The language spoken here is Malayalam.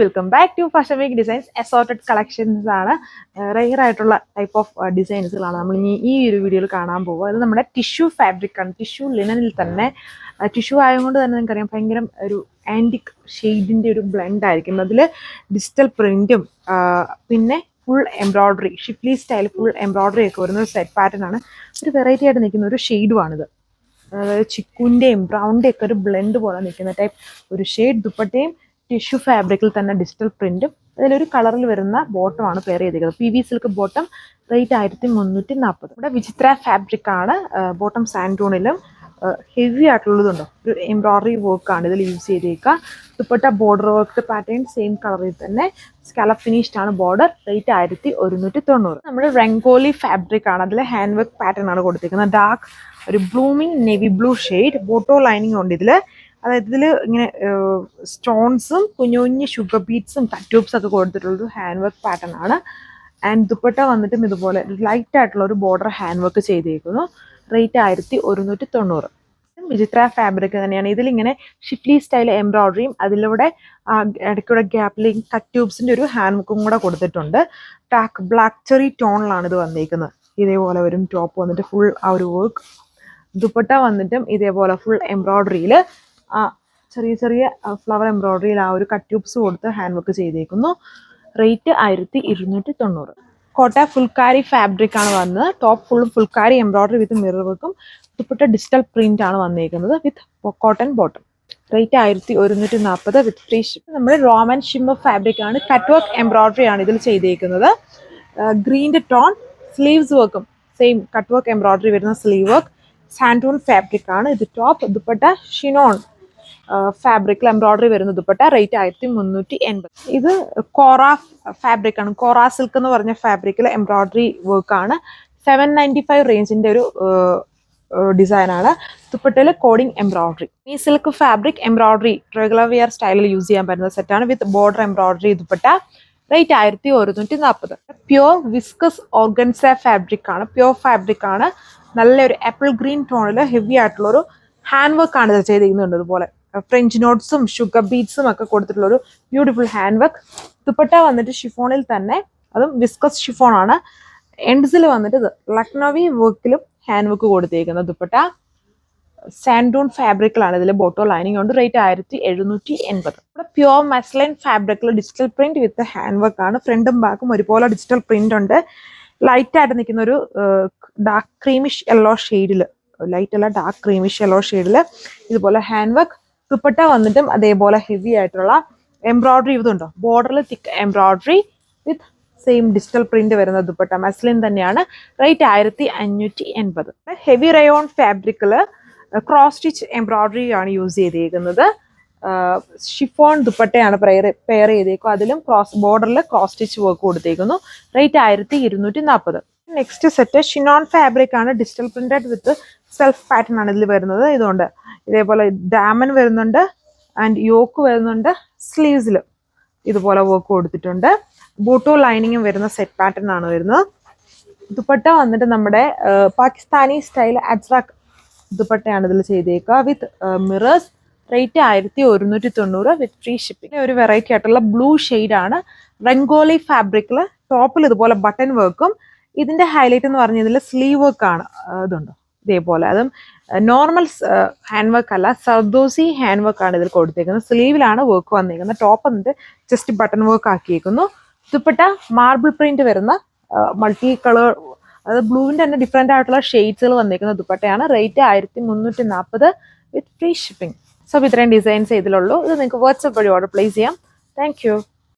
Welcome back to fashion week designs. Assorted collections ആണ്. റെയർ ആയിട്ടുള്ള ടൈപ്പ് ഓഫ് ഡിസൈൻസുകളാണ് നമ്മൾ ഇനി ഈ ഒരു വീഡിയോയിൽ കാണാൻ പോകുക. അത് നമ്മുടെ ടിഷ്യൂ ഫാബ്രിക് ആണ്. ടിഷ്യൂ ലിനനിൽ തന്നെ ടിഷ്യൂ ആയതുകൊണ്ട് തന്നെ നിങ്ങൾക്കറിയാം ഭയങ്കര ഒരു ആൻറ്റിക് ഷെയ്ഡിൻ്റെ ഒരു ബ്ലെൻഡ് ആയിരിക്കും. അതിൽ ഡിജിറ്റൽ പ്രിൻറ്റും പിന്നെ full embroidery, Schiffli style full embroidery ഒക്കെ വരുന്ന ഒരു സെറ്റ് പാറ്റേൺ ആണ്. ഒരു വെറൈറ്റി ആയിട്ട് നിൽക്കുന്ന ഒരു ഷെയ്ഡുമാണിത്. അതായത് ചിക്കുൻ്റെയും ബ്രൗണിൻ്റെയും ഒക്കെ ഒരു ബ്ലെൻഡ് പോലെ നിൽക്കുന്ന ടൈപ്പ് ഒരു ഷെയ്ഡ്. ദുപ്പട്ടയും ടിഷ്യൂ ഫാബ്രിക്കിൽ തന്നെ ഡിജിറ്റൽ പ്രിൻറ്റും അതിലൊരു കളറിൽ വരുന്ന ബോട്ടമാണ് പെയർ ചെയ്തിരിക്കുന്നത്. PV silk bottom, rate 1340. ഇവിടെ വിചിത്ര ഫാബ്രിക് ആണ്. ബോട്ടം സാൻഡൂണിലും ഹെവി ആയിട്ടുള്ളതുണ്ടോ ഒരു എംബ്രോയ്ഡറി വർക്കാണ് ഇതിൽ യൂസ് ചെയ്തേക്കുക. Dupatta border work pattern same കളറിൽ തന്നെ സ്കാലപ്പ് ഫിനിഷ്ഡ് ആണ്. Border, rate 1190. നമ്മുടെ റംഗോലി ഫാബ്രിക് ആണ്. അതിൽ ഹാൻഡ് വർക്ക് പാറ്റേൺ ആണ് കൊടുത്തിരിക്കുന്നത്. ഡാർക്ക് ഒരു ബ്ലൂമിങ് നേവി ബ്ലൂ ഷെയ്ഡ്. ബോട്ടോ ലൈനിങ് ഉണ്ട് ഇതിൽ. അതായത് ഇതിൽ ഇങ്ങനെ സ്റ്റോൺസും കുഞ്ഞു കുഞ്ഞു ഷുഗർ ബീറ്റ്സും കട്ട്യൂബ്സ് ഒക്കെ കൊടുത്തിട്ടുള്ളൊരു ഹാൻഡ് വർക്ക് പാറ്റേൺ ആണ്. ആൻഡ് ദുപ്പട്ട വന്നിട്ടും ഇതുപോലെ ലൈറ്റ് ആയിട്ടുള്ള ഒരു ബോർഡർ ഹാൻഡ് വർക്ക് ചെയ്തേക്കുന്നു. റേറ്റ് 1190. വിചിത്ര ഫാബ്രിക് തന്നെയാണ്. ഇതിലിങ്ങനെ ഷിഫ്ലി സ്റ്റൈൽ എംബ്രോയ്ഡറിയും അതിലൂടെ ഇടയ്ക്കൂടെ ഗ്യാപ്പിൽ കട്ട്യൂബ്സിൻ്റെ ഒരു ഹാൻഡ് വർക്കും കൂടെ കൊടുത്തിട്ടുണ്ട്. ടാക്ക് ബ്ലാക്ക് ചെറി ടോണിലാണ് ഇത് വന്നിരിക്കുന്നത്. ഇതേപോലെ വരും ടോപ്പ് വന്നിട്ട് ഫുൾ ആ ഒരു വർക്ക്. ദുപ്പട്ട വന്നിട്ടും ഇതേപോലെ ഫുൾ എംബ്രോയ്ഡറിയിൽ ചെറിയ ചെറിയ ഫ്ലവർ എംബ്രോയ്ഡറിയിൽ ആ ഒരു കട്ട്യൂബ്സ് കൊടുത്ത് ഹാൻഡ് വർക്ക് ചെയ്തേക്കുന്നു. റേറ്റ് 1290. കോട്ട ഫുൾക്കാരി ഫാബ്രിക് ആണ് വന്നത്. ടോപ്പ് ഫുള്ളും ഫുൾക്കാരി എംബ്രോയ്ഡറി വിത്ത് മിറർ വർക്കും. ദുപ്പട്ട ഡിജിറ്റൽ പ്രിന്റ് ആണ് വന്നിരിക്കുന്നത് വിത്ത് കോട്ടൺ ബോട്ടം. റേറ്റ് 1140 വിത്ത് ഫ്രീ ഷിപ്പ്. നമ്മുടെ റോമൻ ഷിമ്മർ ഫാബ്രിക് ആണ്. കട്ട് വർക്ക് എംബ്രോയ്ഡറി ആണ് ഇതിൽ ചെയ്തേക്കുന്നത്. ഗ്രീൻ്റെ ടോൺ, സ്ലീവ്സ് വർക്കും സെയിം കട്ട് വർക്ക് എംബ്രോയ്ഡറി വരുന്ന സ്ലീവ് വർക്ക്. സാൻഡൂൺ ഫാബ്രിക് ആണ് ഇത്. ടോപ്പ് ദുപ്പട്ട ഷിനോൺ ഫാബ്രിക്കിൽ എംബ്രോയ്ഡറി വരുന്ന ദുപ്പട്ട. റേറ്റ് 1380. ഇത് കോറ ഫാബ്രിക് ആണ്. കോറ സിൽക്ക് എന്ന് പറഞ്ഞ ഫാബ്രിക്കിൽ എംബ്രോയ്ഡറി വർക്കാണ്. 795 റേഞ്ചിന്റെ ഒരു ഡിസൈനാണ്. ദുപ്പട്ടയിൽ കോഡിംഗ് എംബ്രോയ്ഡറി. ഈ silk fabric embroidery regular wear സ്റ്റൈലിൽ യൂസ് ചെയ്യാൻ പറ്റുന്ന സെറ്റാണ് with border embroidery dupatta. Rate 1140. Pure viscose organza fabric ആണ്. പ്യോർ ഫാബ്രിക് ആണ്. നല്ലൊരു ആപ്പിൾ ഗ്രീൻ ടോണിൽ ഹെവി ആയിട്ടുള്ളൊരു ഹാൻഡ് വർക്ക് ആണ് ഇത് ചെയ്തിരിക്കുന്നുണ്ട്. അതുപോലെ ഫ്രഞ്ച് നോട്ട്സും ഷുഗർ ബീറ്റ്സും ഒക്കെ കൊടുത്തിട്ടുള്ളൊരു ബ്യൂട്ടിഫുൾ ഹാൻഡ് വർക്ക്. ദുപ്പട്ട വന്നിട്ട് ഷിഫോണിൽ തന്നെ, അതും വിസ്കസ് ഷിഫോൺ ആണ്. എൻഡ്സിൽ വന്നിട്ട് ഇത് ലക്നവി വർക്കിലും ഹാൻഡ് വർക്ക് കൊടുത്തിരിക്കുന്നത്. ദുപ്പട്ട സാൻഡൂൺ ഫാബ്രിക്കിലാണ്. ഇതിൽ ബോട്ടോ ലൈനിങ് ഉണ്ട്. റേറ്റ് 1780. ഇവിടെ പ്യോർ മസ്ലൈൻ ഫാബ്രിക്കിൽ ഡിജിറ്റൽ പ്രിന്റ് വിത്ത് ഹാൻഡ് വർക്ക് ആണ്. ഫ്രണ്ടും ബാക്കും ഒരുപോലെ ഡിജിറ്റൽ പ്രിന്റ് ഉണ്ട്. ലൈറ്റ് ആയിട്ട് നിൽക്കുന്ന ഒരു ഡാർക്ക് ക്രീമിഷ് യെല്ലോ ഷെയ്ഡിൽ, ലൈറ്റ് അല്ല ഡാർക്ക് ക്രീമിഷ് യെല്ലോ ഷെയ്ഡിൽ ഇതുപോലെ ഹാൻഡ് വർക്ക്. ദുപ്പട്ട വന്നിട്ടും അതേപോലെ ഹെവി ആയിട്ടുള്ള എംബ്രോയ്ഡറി ഇതുണ്ടോ ബോർഡറിൽ thick embroidery with same digital print വരുന്ന ദുപ്പട്ട. മസ്ലിൻ തന്നെയാണ്. റേറ്റ് 1580. ഹെവി റയോൺ ഫാബ്രിക്കിൽ ക്രോസ് സ്റ്റിച്ച് എംബ്രോയ്ഡറി ആണ് യൂസ് ചെയ്തേക്കുന്നത്. ഷിഫോൺ ദുപ്പട്ടയാണ് പെയർ ചെയ്തേക്കും. അതിലും ബോർഡറിൽ ക്രോസ് സ്റ്റിച്ച് വർക്ക് കൊടുത്തേക്കുന്നു. Rate 1240. Next set chinon fabric ആണ്. Digital printed with self pattern ആണ് ഇതിൽ വരുന്നത്. ഇതുകൊണ്ട് ഇതേപോലെ ഡാമൻ വരുന്നുണ്ട് ആൻഡ് യോക്ക് വരുന്നുണ്ട്. സ്ലീവ്സിൽ ഇതുപോലെ വർക്ക് കൊടുത്തിട്ടുണ്ട്. ബോട്ടോ ലൈനിങ്ങും വരുന്ന സെറ്റ് പാറ്റേൺ ആണ് വരുന്നത്. ദുപ്പട്ട വന്നിട്ട് നമ്മുടെ പാകിസ്ഥാനി സ്റ്റൈൽ അജ്രക് ദുപ്പട്ടയാണ് ഇതിൽ ചെയ്തേക്കുക വിത്ത് മിറേഴ്സ്. റേറ്റ് 1190 വിത്ത് ഫ്രീ ഷിപ്പിംഗ്. ഒരു വെറൈറ്റി ആയിട്ടുള്ള ബ്ലൂ ഷെയ്ഡാണ്. റംഗോലി ഫാബ്രിക്കിൽ ടോപ്പിൽ ഇതുപോലെ ബട്ടൺ വർക്കും. ഇതിന്റെ ഹൈലൈറ്റ് എന്ന് പറഞ്ഞാൽ ഇതിൽ സ്ലീവ് വർക്ക് ആണ്. ഇതുണ്ടോ ഇതേപോലെ. അതും നോർമൽ ഹാൻഡ് വർക്ക് അല്ല, സർദോസി ഹാൻഡ് വർക്ക് ആണ് ഇതിൽ കൊടുത്തേക്കുന്നത്. സ്ലീവിലാണ് വർക്ക് വന്നിരിക്കുന്നത്. ടോപ്പ് എന്നിട്ട് ജസ്റ്റ് ബട്ടൺ വർക്ക് ആക്കിയേക്കുന്നു. ദുപ്പട്ട മാർബിൾ പ്രിന്റ് വരുന്ന മൾട്ടി കളർ, അതായത് ബ്ലൂവിന്റെ തന്നെ ഡിഫറെന്റ് ആയിട്ടുള്ള ഷെയ്ഡ്സുകൾ വന്നിരിക്കുന്ന ദുപ്പട്ടയാണ്. Rate 1340 with free shipping. So ഇത്രയും ഡിസൈൻസ് ഇതിലുള്ളൂ. ഇത് നിങ്ങൾക്ക് വാട്സ്ആപ്പ് വഴി ഓർഡർ പ്ലേസ് ചെയ്യാം. Thank U.